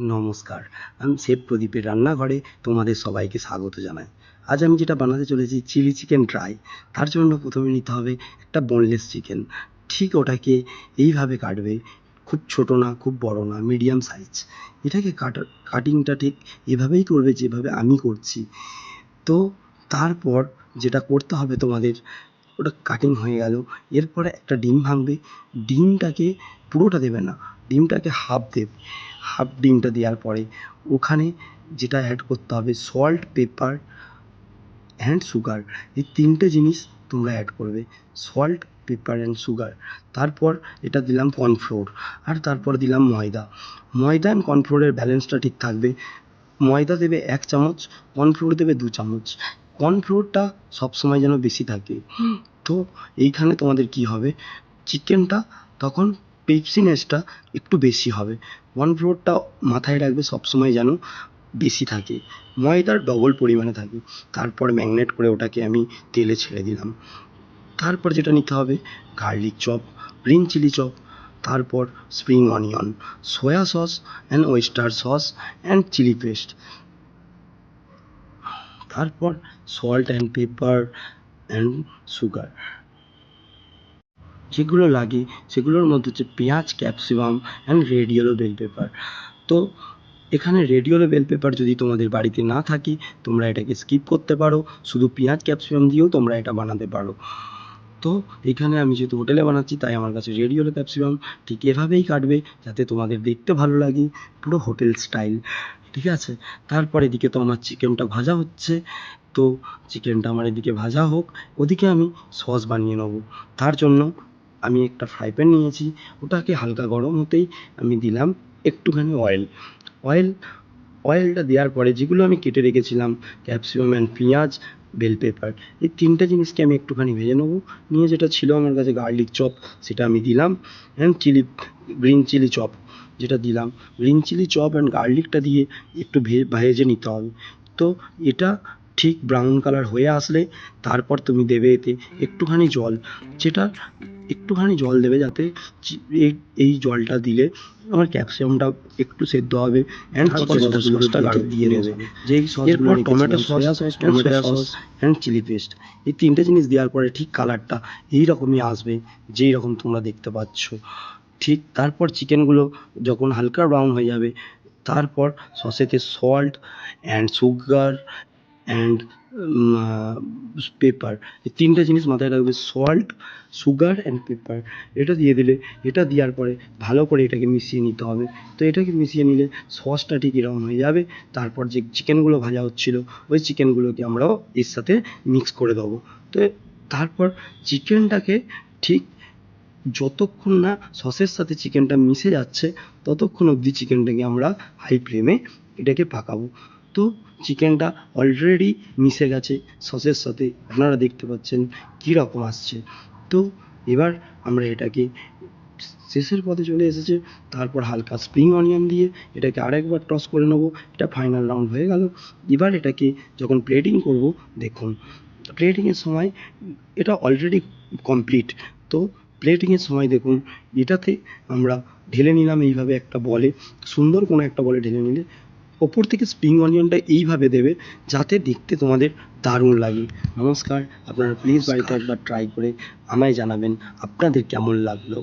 নমস্কার, আমি শেফ প্রদীপের রান্নাঘরে তোমাদের সবাইকে স্বাগত জানাই। আজ আমি যেটা বানাতে চলেছি চিলি চিকেন ড্রাই। তার জন্য প্রথমে নিতে হবে একটা বোনলেস চিকেন। ঠিক ওটাকে এইভাবে কাটবে, খুব ছোট না খুব বড় না, মিডিয়াম সাইজ। এটাকে কাটিংটা ঠিক এভাবেই করবে যেভাবে আমি করছি। তো তারপর যেটা করতে হবে তোমাদের, ওটা কাটিং হয়ে গেল, এরপরে একটা ডিম ভাঙবে। ডিমটাকে পুরোটা দেবে না, ডিমটাকে হাফ দেবে। হাফ ডিমটা দেওয়ার পরে ওখানে যেটা অ্যাড করতে হবে সল্ট, পেপার অ্যান্ড সুগার। এই তিনটে জিনিস তোমরা অ্যাড করবে, সল্ট, পেপার অ্যান্ড সুগার। তারপর এটা দিলাম কর্নফ্লোর, আর তারপর দিলাম ময়দা। ময়দা অ্যান্ড কর্নফ্লোরের ব্যালেন্সটা ঠিক থাকবে। ময়দা দেবে 1 চামচ, কর্নফ্লোর দেবে 2 চামচ। কর্নফ্লোরটা সবসময় যেন বেশি থাকে। তো এইখানে তোমাদের কি হবে, চিকেনটা তখন পেপসিনেসটা একটু বেশি হবে। কর্নফ্লোরটা মাথায় রাখবে সবসময় যেন বেশি থাকে, ময়দার ডবল পরিমাণে থাকে। তারপর ম্যাগনেট করে ওটাকে আমি তেলে ছেড়ে দিলাম। তারপর যেটা নিতে হবে garlic chop, green chilli chop, তারপর spring onion, soya sauce and oyster sauce and chilli paste, তারপর salt and pepper and sugar. যেগুলো লাগে সেগুলোর মধ্যে হচ্ছে পেঁয়াজ, capsicum and red yellow bell pepper. তো এখানে রেড ইয়েলো বেল পেপার যদি তোমাদের বাড়িতে না থাকে তোমরা এটাকে স্কিপ করতে পারো, শুধু পেঁয়াজ ক্যাপসিকাম দিয়েও তোমরা এটা বানাতে পারো। তো এখানে আমি যেহেতু হোটেলে বানাচ্ছি তাই আমার কাছে রেড ইয়েলো ক্যাপসিকাম। ঠিক এভাবেই কাটবে যাতে তোমাদের দেখতে ভালো লাগে, পুরো হোটেল স্টাইল, ঠিক আছে? তারপর এদিকে তো আমার চিকেনটা ভাজা হচ্ছে। তো চিকেনটা আমার এদিকে ভাজা হোক, ওদিকে আমি সস বানিয়ে নেবো। তার জন্য আমি একটা ফ্রাই প্যান নিয়েছি, ওটাকে হালকা গরম হতেই আমি দিলাম একটুখানি অয়েলটা দেওয়ার পরে যেগুলো আমি কেটে রেখেছিলাম ক্যাপসিকাম অ্যান্ড পেঁয়াজ, বেল পেপার, এই তিনটে জিনিসকে আমি একটুখানি ভেজে নেবো। নিয়ে যেটা ছিল আমার কাছে গার্লিক চপ সেটা আমি দিলাম, অ্যান্ড গ্রিন চিলি চপ যেটা দিলাম। গ্রিন চিলি চপ অ্যান্ড গার্লিকটা দিয়ে একটু ভেজে নিতে হবে। তো এটা ঠিক ব্রাউন কালার হয়ে আসলে তারপর তুমি দেবে এতে একটুখানি জল, যেটা একটুখানি জল দেবে যাতে এই জলটা দিলে আমার ক্যাপসিকামটা একটু সেদ্ধ হবে। অ্যান্ড সসটা দিয়ে দেবে, যেই সসগুলো tomato sauce, soya sauce and chilli paste. এই তিনটে জিনিস দেওয়ার পরে ঠিক কালারটা এইরকমই আসবে যেই রকম তোমরা দেখতে পাচ্ছ। ঠিক তারপর চিকেনগুলো যখন হালকা ব্রাউন হয়ে যাবে তারপর সসেতে salt and sugar and pepper, এই তিনটে জিনিস মাথায় রাখবে, সল্ট, সুগার অ্যান্ড পেপার। এটা দিয়ে দিলে, এটা দেওয়ার পরে ভালো করে এটাকে মিশিয়ে নিতে হবে। তো এটাকে মিশিয়ে নিলে সসটা ঠিক এরকম হয়ে যাবে। তারপর যে চিকেনগুলো ভাজা হচ্ছিলো ওই চিকেনগুলোকে আমরাও এর সাথে মিক্স করে দেবো। তো তারপর চিকেনটাকে ঠিক যতক্ষণ না সসের সাথে চিকেনটা মিশে যাচ্ছে ততক্ষণ অবধি চিকেনটাকে আমরা হাই ফ্লেমে এটাকে পাকাবো। তো চিকেনটা অলরেডি মিশে গেছে সসের সাথে, আপনারা দেখতে পাচ্ছেন কীরকম আসছে। তো এবার আমরা এটাকে শেষের পথে চলে এসেছে। তারপর হালকা স্প্রিং অনিয়ন দিয়ে এটাকে আরেকবার টস করে নেবো। এটা ফাইনাল রাউন্ড হয়ে গেল। এবার এটাকে যখন প্লেটিং করব, দেখুন প্লেটিংয়ের সময় এটা অলরেডি কমপ্লিট। তো প্লেটিংয়ের সময় দেখুন এটাতে আমরা ঢেলে নিলাম এইভাবে একটা বলে, সুন্দর কোনো একটা বলে ঢেলে নিলে ওপর থেকে স্প্রিং অনিয়নটা এইভাবে দেবে যাতে দেখতে তোমাদের দারুণ লাগে। নমস্কার, আপনারা প্লিজ বাড়িতে একবার ট্রাই করে আমায় জানাবেন আপনাদের কেমন লাগলো।